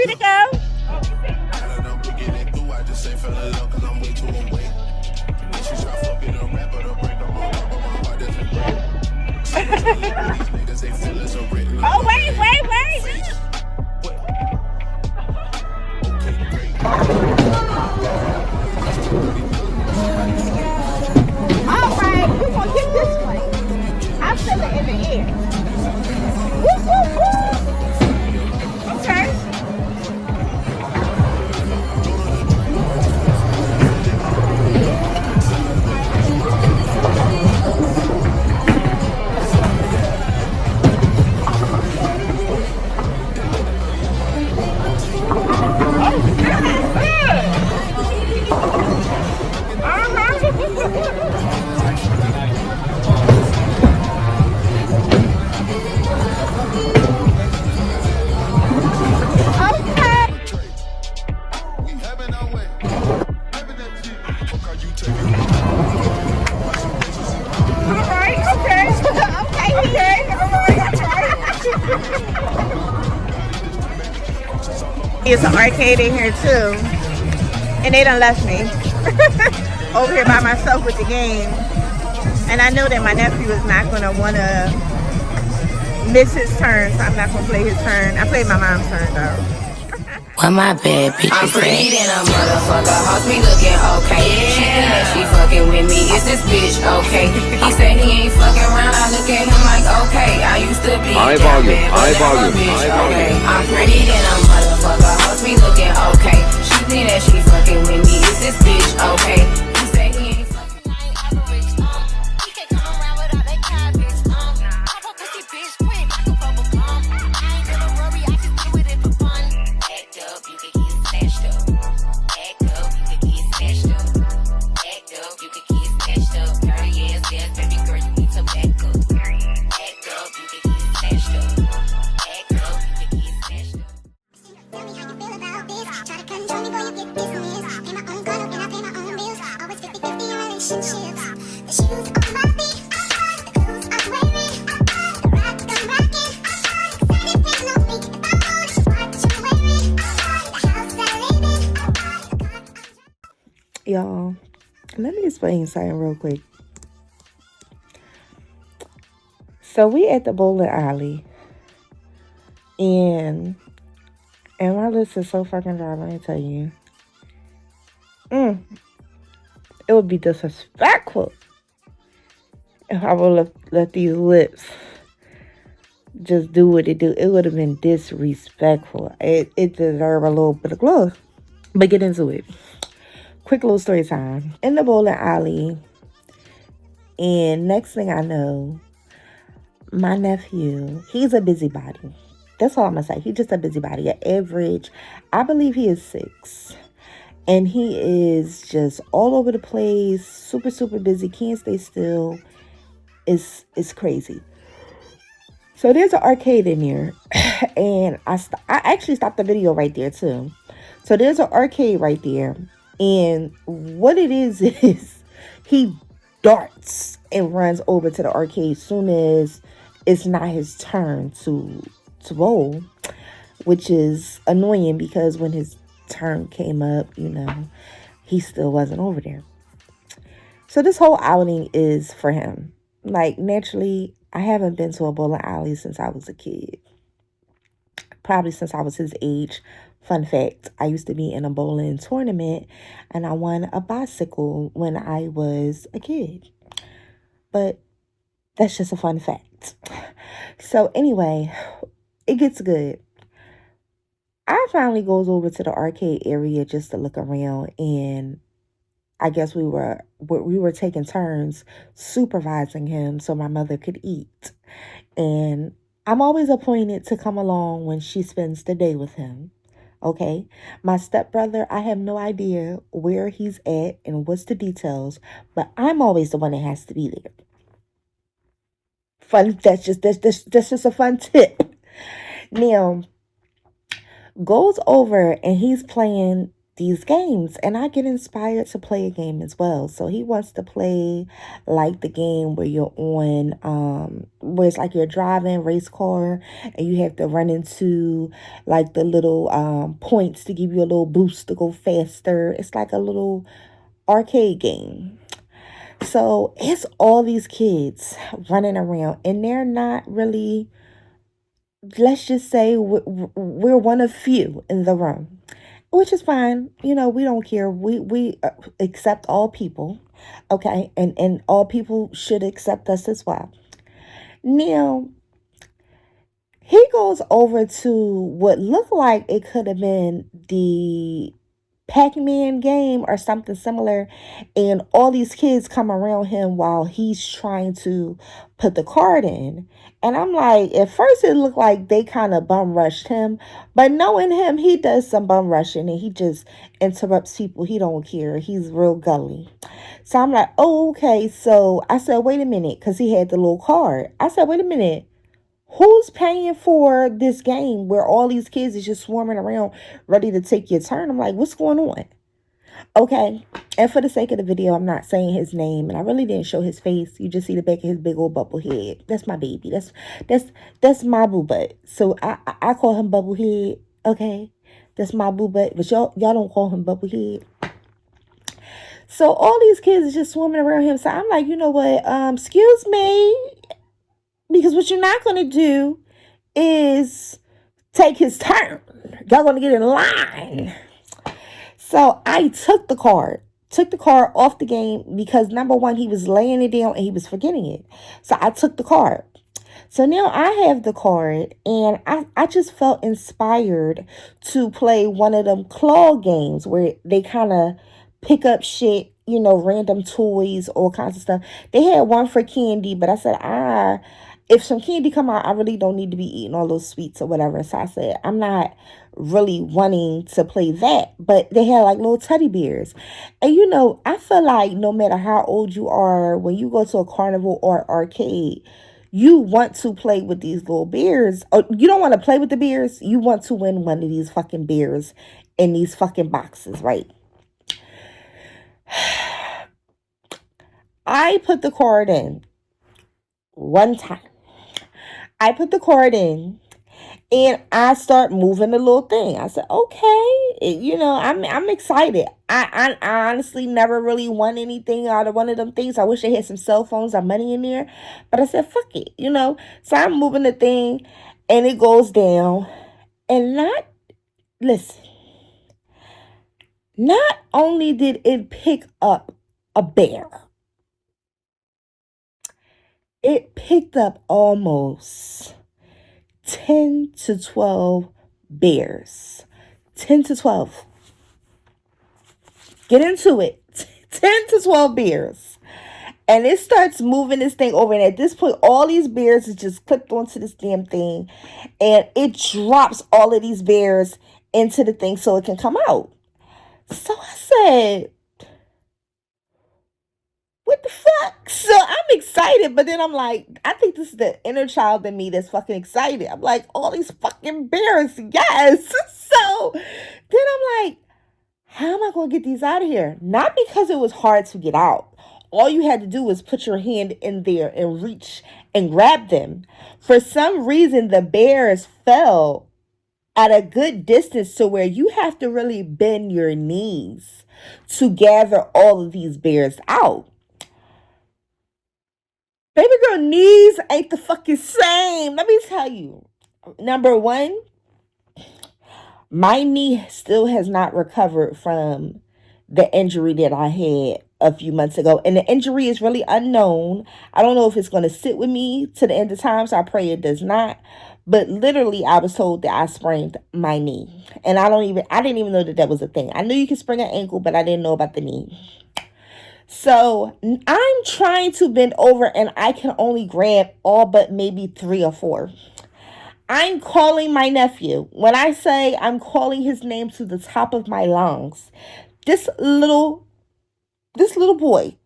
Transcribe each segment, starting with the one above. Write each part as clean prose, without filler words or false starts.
ready to go? Oh, wait. All right, we're going to get this one. I feel it in the air. Woo, woo, woo. Okay. It's an arcade in here too, and they done left me over here by myself with the game. And I know that my nephew is not gonna wanna miss his turn, so I'm not gonna play his turn. I played my mom's turn though. Well, my bad, bitch. I'm pretty than a motherfucker. Hoes be looking okay. She think that she fucking with me. Is this bitch okay? He said he ain't fucking around. I look at him like, okay. I used to be high down volume, bad, high but now a volume, bitch high okay. volume. I'm pretty than a motherfucker. Hoes be looking okay. She think that she fucking with me. Is this bitch okay? He said he ain't fucking. I ain't average. He can't come around without that cabbage. Pop a pussy bitch quick like a bubble gum. I ain't gonna worry. I just do it for fun. Act up, you can get snatched up. Act up, you can get snatched up. Act up, you can get snatched up. Girl, yes, baby girl, you need to back up. Act up, you can get snatched up. Act up, you can get snatched up. Tell me how you feel about this. Try to control me, boy, you get dismissed. Pay my own condo and I pay my own bills. Always 50-50 in relationships. The shoes on my feet, the clothes I'm wearing, the rock I'm rocking. Excited, please know me. If I want it, watch I'm wearing. The house I live in. Y'all, let me explain something real quick. So we at the bowling alley, and my list is so fucking dry, let me tell you. It would be disrespectful if I would let these lips just do what they do. It would have been disrespectful. It deserved a little bit of glory. But get into it. Quick little story time. In the bowling alley, and next thing I know, my nephew, he's a busybody. That's all I'm going to say. He's just a busybody. At average, I believe he is 6. And he is just all over the place. Super, super busy. Can't stay still. It's crazy. So there's an arcade in there. And I actually stopped the video right there too. So there's an arcade right there. And what it is he darts and runs over to the arcade soon as it's not his turn to bowl, which is annoying because when his turn came up, he still wasn't over there. So this whole outing is for him. Like, naturally, I haven't been to a bowling alley since I was a kid. Probably since I was his age. Fun fact, I used to be in a bowling tournament and I won a bicycle when I was a kid. But that's just a fun fact. So anyway, it gets good. I finally goes over to the arcade area just to look around, and I guess we were taking turns supervising him so my mother could eat. And I'm always appointed to come along when she spends the day with him. Okay, my stepbrother, I have no idea where he's at and what's the details, but I'm always the one that has to be there. Fun, that's just a fun tip. Now, goes over and he's playing these games, and I get inspired to play a game as well. So he wants to play like the game where you're on where it's like you're driving race car and you have to run into like the little points to give you a little boost to go faster. It's like a little arcade game. So it's all these kids running around, and they're not really, let's just say we're one of few in the room, which is fine. You know, we don't care. We accept all people, okay, and all people should accept us as well. Now he goes over to what looked like it could have been the Pac-Man game or something similar, and all these kids come around him while he's trying to put the card in. And I'm like, at first it looked like they kind of bum rushed him, but knowing him, he does some bum rushing and he just interrupts people. He don't care. He's real gully. So I'm like, oh, okay. So I said, wait a minute, because he had the little card. I said, wait a minute. Who's paying for this game where all these kids is just swarming around ready to take your turn? I'm like, what's going on? Okay. And for the sake of the video, I'm not saying his name, and I really didn't show his face. You just see the back of his big old bubble head. That's my baby. That's my boo butt. So I call him bubble head. Okay. That's my boo butt. But y'all don't call him bubble head. So all these kids is just swarming around him. So I'm like, you know what? Excuse me. Because what you're not going to do is take his turn. Y'all going to get in line. So I took the card off the game because number one, he was laying it down and he was forgetting it. So I took the card. So now I have the card, and I just felt inspired to play one of them claw games where they kind of pick up shit, you know, random toys, all kinds of stuff. They had one for candy, but I said, if some candy come out, I really don't need to be eating all those sweets or whatever. So I said, I'm not really wanting to play that. But they had like little teddy bears. And you know, I feel like no matter how old you are, when you go to a carnival or arcade, you want to play with these little bears. Or you don't want to play with the bears. You want to win one of these fucking bears in these fucking boxes, right? I put the card in one time. I put the card in and I start moving the little thing. I said, okay, you know, I'm excited. I honestly never really won anything out of one of them things. I wish they had some cell phones or money in there. But I said, fuck it, you know. So I'm moving the thing and it goes down. And listen, not only did it pick up a bear, it picked up almost 10 to 12 bears. 10 to 12. Get into it. 10 to 12 bears. And it starts moving this thing over. And at this point, all these bears is just clipped onto this damn thing. And it drops all of these bears into the thing so it can come out. So I said, what the fuck? So I'm excited, but then I'm like, I think this is the inner child in me that's fucking excited. I'm like, all these fucking bears, yes. So then I'm like, how am I going to get these out of here? Not because it was hard to get out. All you had to do was put your hand in there and reach and grab them. For some reason, the bears fell at a good distance to where you have to really bend your knees to gather all of these bears out. Baby girl knees ain't the fucking same. Let me tell you. Number one, my knee still has not recovered from the injury that I had a few months ago. And the injury is really unknown. I don't know if it's going to sit with me to the end of time, so I pray it does not. But literally, I was told that I sprained my knee. And I didn't even know that that was a thing. I knew you could sprain an ankle, but I didn't know about the knee. So I'm trying to bend over and I can only grab all but maybe 3 or 4. I'm calling my nephew. When I say I'm calling his name to the top of my lungs, this little boy,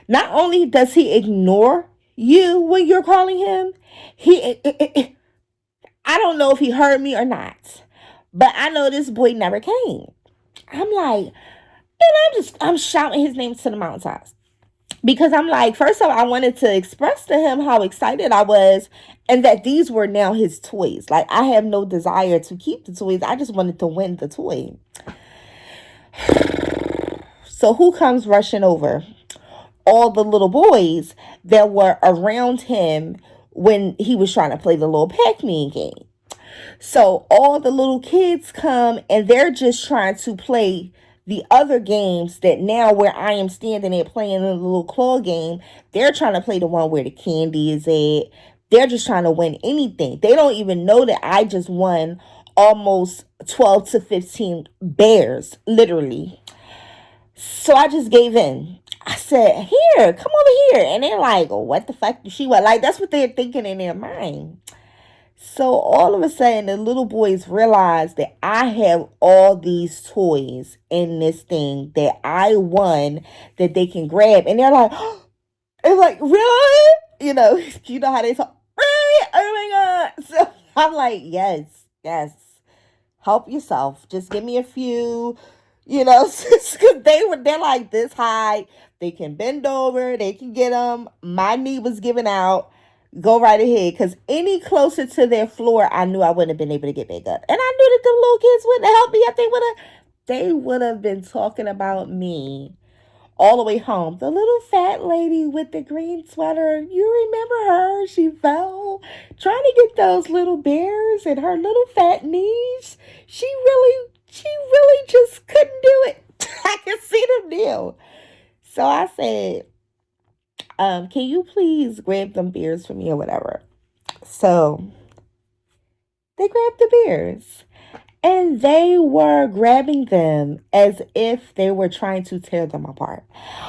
not only does he ignore you when you're calling him, I don't know if he heard me or not, but I know this boy never came. I'm like, and I'm shouting his name to the mountaintops. Because I'm like, first of all, I wanted to express to him how excited I was and that these were now his toys. Like, I have no desire to keep the toys. I just wanted to win the toy. So who comes rushing over? All the little boys that were around him when he was trying to play the little Pac-Man game. So all the little kids come and they're just trying to play the other games that now where I am standing there playing the little claw game, they're trying to play the one where the candy is at. They're just trying to win anything. They don't even know that I just won almost 12 to 15 bears, literally. So I just gave in. I said, here, come over here. And they're like, oh, what the fuck did she want? Like, that's what they're thinking in their mind. So all of a sudden, the little boys realize that I have all these toys in this thing that I won that they can grab. And they're like, it's like, really? You know how they talk, really? Oh my God. So I'm like, yes, yes. Help yourself. Just give me a few, because they're like this high. They can bend over. They can get them. My knee was giving out. Go right ahead, because any closer to their floor, I knew I wouldn't have been able to get back up. And I knew that the little kids wouldn't help me if they would have been talking about me all the way home. The little fat lady with the green sweater, you remember her? She fell trying to get those little bears and her little fat knees. She really just couldn't do it. I can see them now. So I said, can you please grab them beers for me or whatever? So they grabbed the beers and they were grabbing them as if they were trying to tear them apart.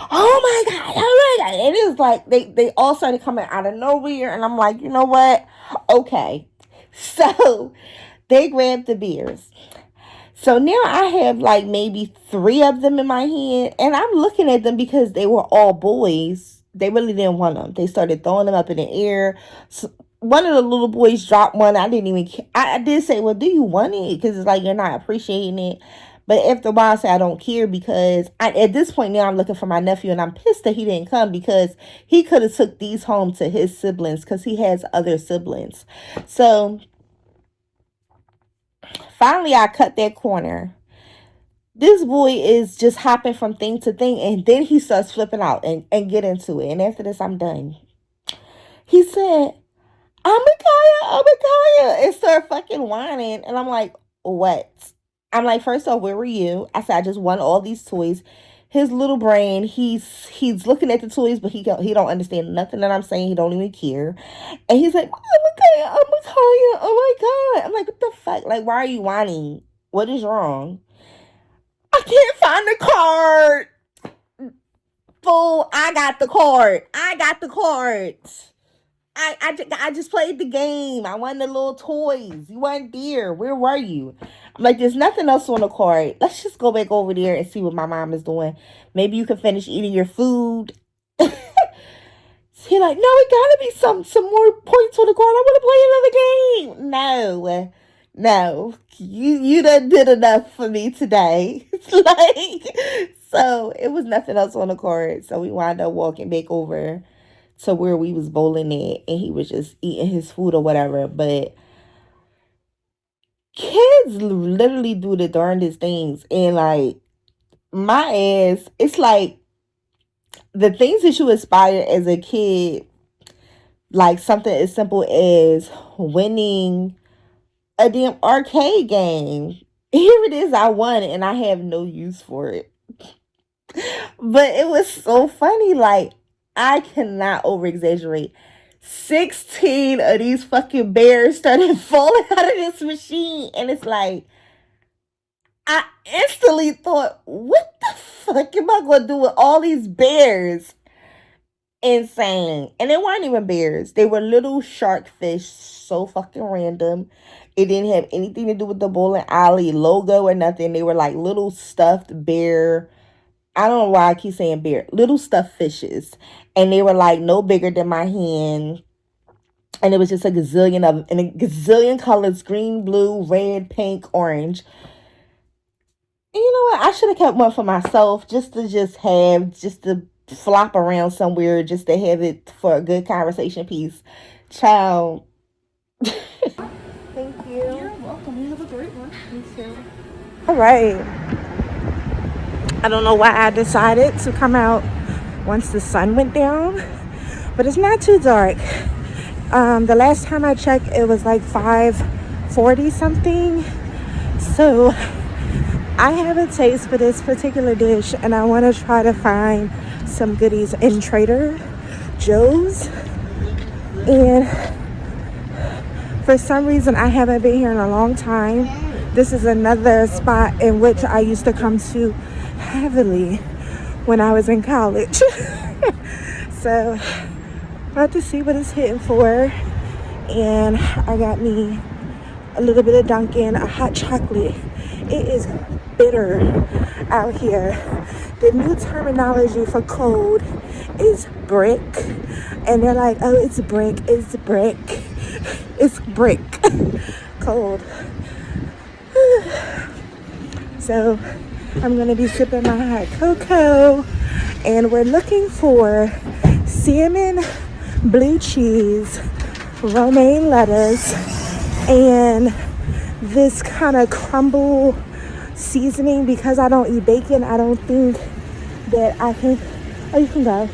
Oh my God, oh my God. And it was like they all started coming out of nowhere. And I'm like, you know what? Okay. So they grabbed the beers. So now I have like maybe 3 of them in my hand. And I'm looking at them because they were all boys. They really didn't want them. They started throwing them up in the air. So one of the little boys dropped one. I didn't even care. I did say, well, do you want it? Because it's like you're not appreciating it. But after a while, I said, I don't care because at this point now, I'm looking for my nephew. And I'm pissed that he didn't come because he could have took these home to his siblings because he has other siblings. So finally, I cut that corner. This boy is just hopping from thing to thing, and then he starts flipping out and get into it. And after this, I'm done. He said, I'm Makaya, and start fucking whining. And I'm like, what? I'm like, first off, where were you? I said, I just won all these toys. His little brain, he's looking at the toys, but he don't understand nothing that I'm saying. He don't even care. And he's like, I'm Makaya, oh my God. I'm like, what the fuck? Like, why are you whining? What is wrong? I can't find the card. Fool, I got the card. I just played the game. I won the little toys. You weren't there. Where were you? I'm like, there's nothing else on the card. Let's just go back over there and see what my mom is doing. Maybe you can finish eating your food. He like, no, it gotta be some more points on the card. I want to play another game. No, you done did enough for me today. So it was nothing else on the card. So we wound up walking back over to where we was bowling at, and he was just eating his food or whatever. But kids literally do the darndest things, and like my ass, it's like the things that you aspire as a kid, like something as simple as winning a damn arcade game. Here it is, I won, and I have no use for it. But it was so funny, like, I cannot over exaggerate. 16 of these fucking bears started falling out of this machine, and it's like, I instantly thought, what the fuck am I gonna do with all these bears? Insane. And they weren't even bears, they were little shark fish, so fucking random. It didn't have anything to do with the bowling alley logo or nothing. They were like little stuffed bear. I don't know why I keep saying bear. Little stuffed fishes. And they were like no bigger than my hand. And it was just a gazillion of them. And a gazillion colors. Green, blue, red, pink, orange. And you know what? I should have kept one for myself just to flop around somewhere, just to have it for a good conversation piece. Child. Thank you. You're welcome. You have a great one. You too. All right. I don't know why I decided to come out once the sun went down, but it's not too dark. The last time I checked, it was like 5:40 something. So I have a taste for this particular dish, and I want to try to find some goodies in Trader Joe's. And for some reason, I haven't been here in a long time. This is another spot in which I used to come to heavily when I was in college. So about to see what it's hitting for. And I got me a little bit of Dunkin', a hot chocolate. It is bitter out here. The new terminology for cold is brick. And they're like, oh, it's brick, it's brick. It's brick. Cold. So I'm gonna be sipping my hot cocoa, and we're looking for salmon, blue cheese, romaine lettuce, and this kind of crumble seasoning. Because I don't eat bacon, I don't think that I can. Oh, you can go.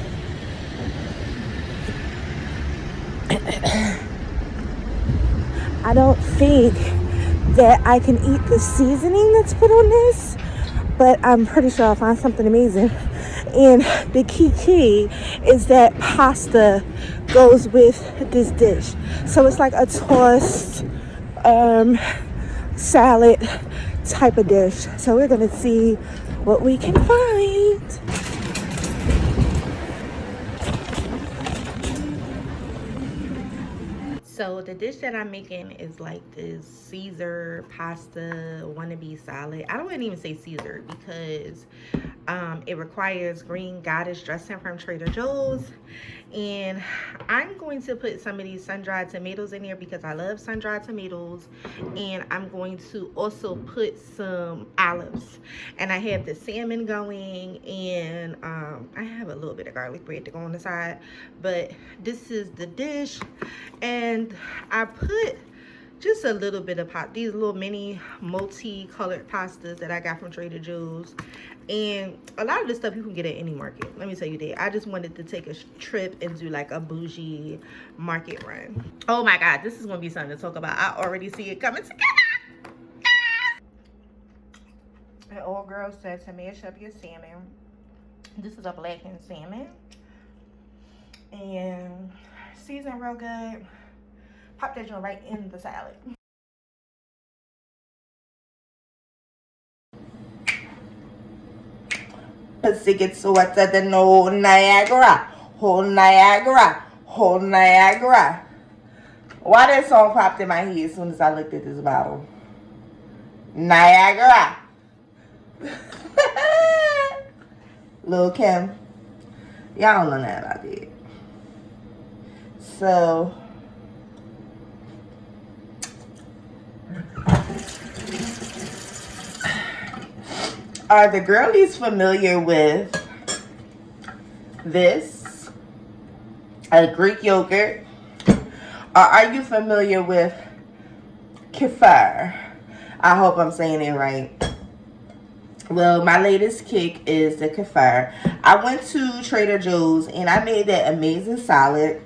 I don't think that I can eat the seasoning that's put on this, but I'm pretty sure I'll find something amazing. And the key is that pasta goes with this dish. So it's like a tossed salad type of dish. So we're gonna see what we can find. So the dish that I'm making is like this Caesar pasta wannabe salad. I don't even say Caesar because it requires green goddess dressing from Trader Joe's. And I'm going to put some of these sun-dried tomatoes in there because I love sun-dried tomatoes. And I'm going to also put some olives. And I have the salmon going, and I have a little bit of garlic bread to go on the side. But this is the dish. And I put just a little bit of these little mini multi-colored pastas that I got from Trader Joe's. And a lot of this stuff you can get at any market. Let me tell you that. I just wanted to take a trip and do like a bougie market run. Oh my God, this is going to be something to talk about. I already see it coming together. The old girl said to mash up your salmon. This is a blackened salmon. And seasoned real good. Pop that joint right in the salad. It gets wetter than old Niagara. Whole Niagara. Whole Niagara. Why that song popped in my head as soon as I looked at this bottle? Niagara. Lil' Kim. Y'all don't know that about that. So are the girlies familiar with this? A Greek yogurt? Or are you familiar with kefir? I hope I'm saying it right. Well, my latest kick is the kefir. I went to Trader Joe's and I made that amazing salad.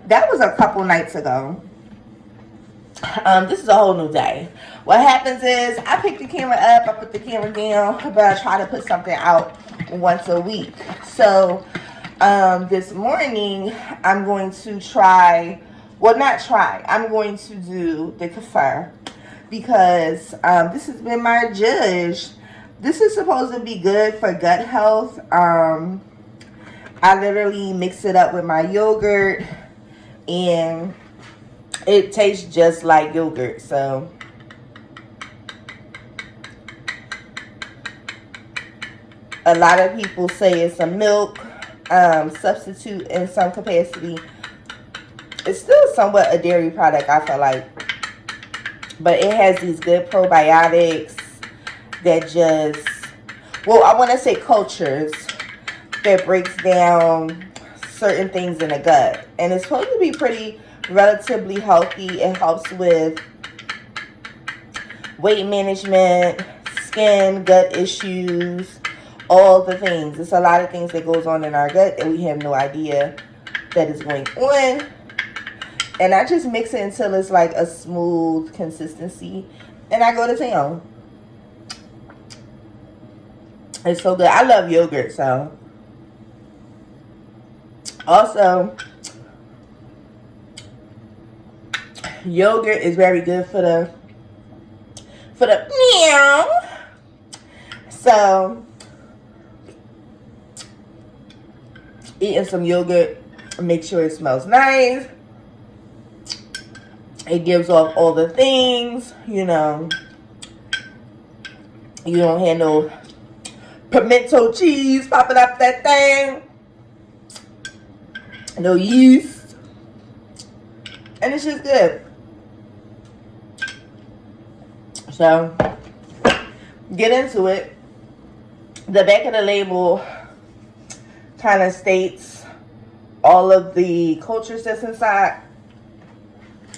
That was a couple nights ago. This is a whole new day. What happens is I pick the camera up, I put the camera down, but I try to put something out once a week. So this morning I'm going to I'm going to do the kefir because this has been my judge. This is supposed to be good for gut health. I literally mix it up with my yogurt and it tastes just like yogurt. So a lot of people say it's a milk substitute in some capacity. It's still somewhat a dairy product, I feel like, but it has these good probiotics. that just, well, I want to say cultures that breaks down certain things in the gut. And it's supposed to be pretty relatively healthy. It helps with weight management, skin, gut issues, all the things. It's a lot of things that goes on in our gut that we have no idea that is going on. And I just mix it until it's like a smooth consistency. And I go to town. It's so good. I love yogurt, so. Also, yogurt is very good for the meow. So, eating some yogurt, make sure it smells nice. It gives off all the things, you know. You don't have no pimento cheese popping up that thing. No yeast. And it's just good. So, get into it. The back of the label kind of states all of the cultures that's inside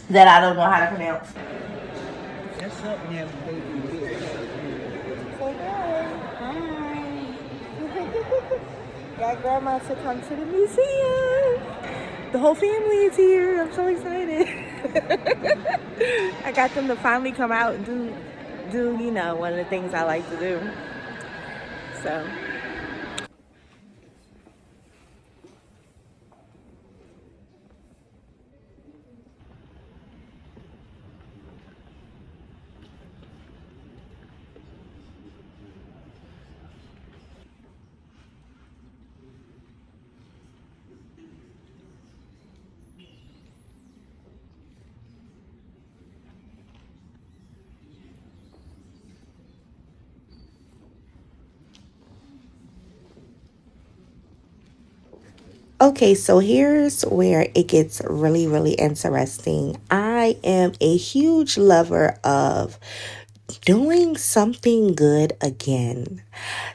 that I don't know how to pronounce. That's something that Got grandma to come to the museum. The whole family is here. I'm so excited. I got them to finally come out and do you know, one of the things I like to do. So. Okay, so here's where it gets really, really interesting. I am a huge lover of doing something good again.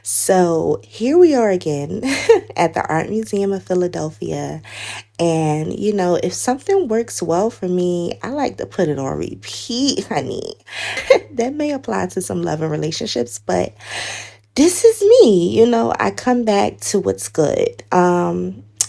So here we are again at the Art Museum of Philadelphia. And, you know, if something works well for me, I like to put it on repeat, honey. That may apply to some love and relationships, but this is me, you know, I come back to what's good.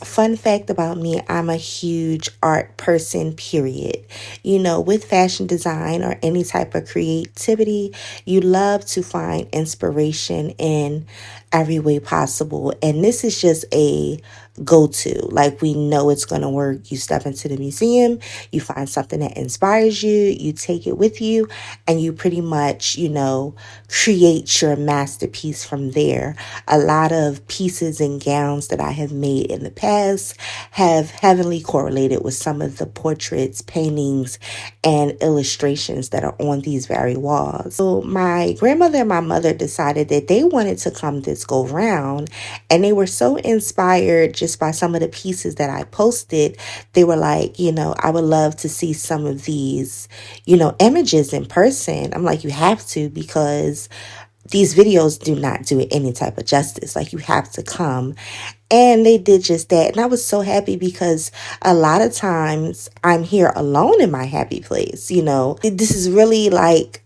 Fun fact about me, I'm a huge art person, period. You know, with fashion design or any type of creativity, you love to find inspiration in every way possible. And this is just a go-to. Like, we know it's going to work. You step into the museum, you find something that inspires you, you take it with you, and you pretty much, you know, create your masterpiece from there. A lot of pieces and gowns that I have made in the past have heavily correlated with some of the portraits, paintings, and illustrations that are on these very walls. So my grandmother and my mother decided that they wanted to come this go round, and they were so inspired just by some of the pieces that I posted. They were like, you know, I would love to see some of these, you know, images in person. I'm like, you have to, because these videos do not do it any type of justice. Like, you have to come. And they did just that. And I was so happy, because a lot of times I'm here alone in my happy place. You know, this is really like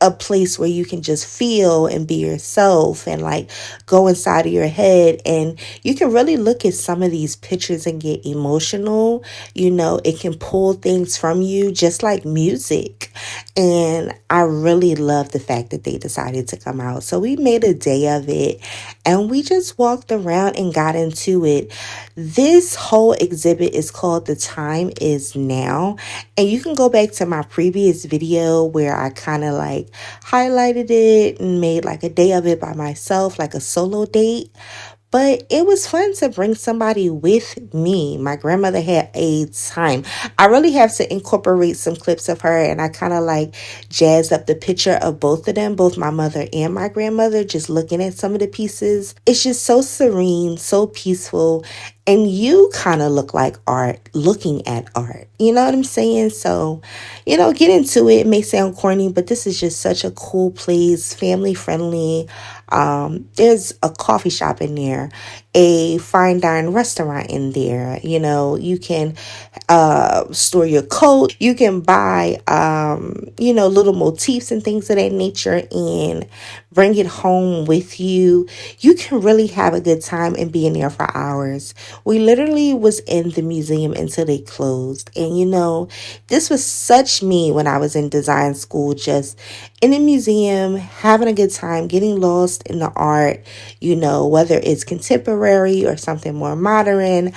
a place where you can just feel and be yourself and like go inside of your head, and you can really look at some of these pictures and get emotional. You know, it can pull things from you just like music. And I really love the fact that they decided to come out. So we made a day of it, and we just walked around and got into it. This whole exhibit is called The Time Is Now, and you can go back to my previous video where I kind of like highlighted it and made like a day of it by myself, like a solo date. But it was fun to bring somebody with me. My grandmother had a time. I really have to incorporate some clips of her, and I kind of like jazzed up the picture of both of them, both my mother and my grandmother, just looking at some of the pieces. It's just so serene, so peaceful, and you kind of look like art looking at art. You know what I'm saying? So, get into it. It may sound corny, but this is just such a cool place, family friendly. There's a coffee shop in there, a fine dine restaurant in there. You can store your coat. You can buy, little motifs and things of that nature and bring it home with you. You can really have a good time and be in there for hours. We literally was in the museum until they closed. And this was such me when I was in design school, just in the museum, having a good time, getting lost in the art, whether it's contemporary or something more modern.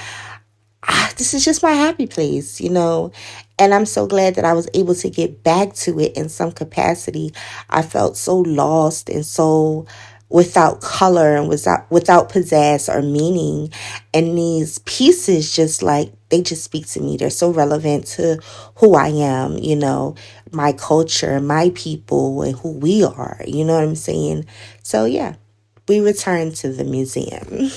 This is just my happy place, and I'm so glad that I was able to get back to it in some capacity. I felt so lost and so without color and without pizzazz or meaning, and these pieces they just speak to me. They're so relevant to who I am, my culture, my people, and who we are. You know what I'm saying? So yeah, we returned to the museum.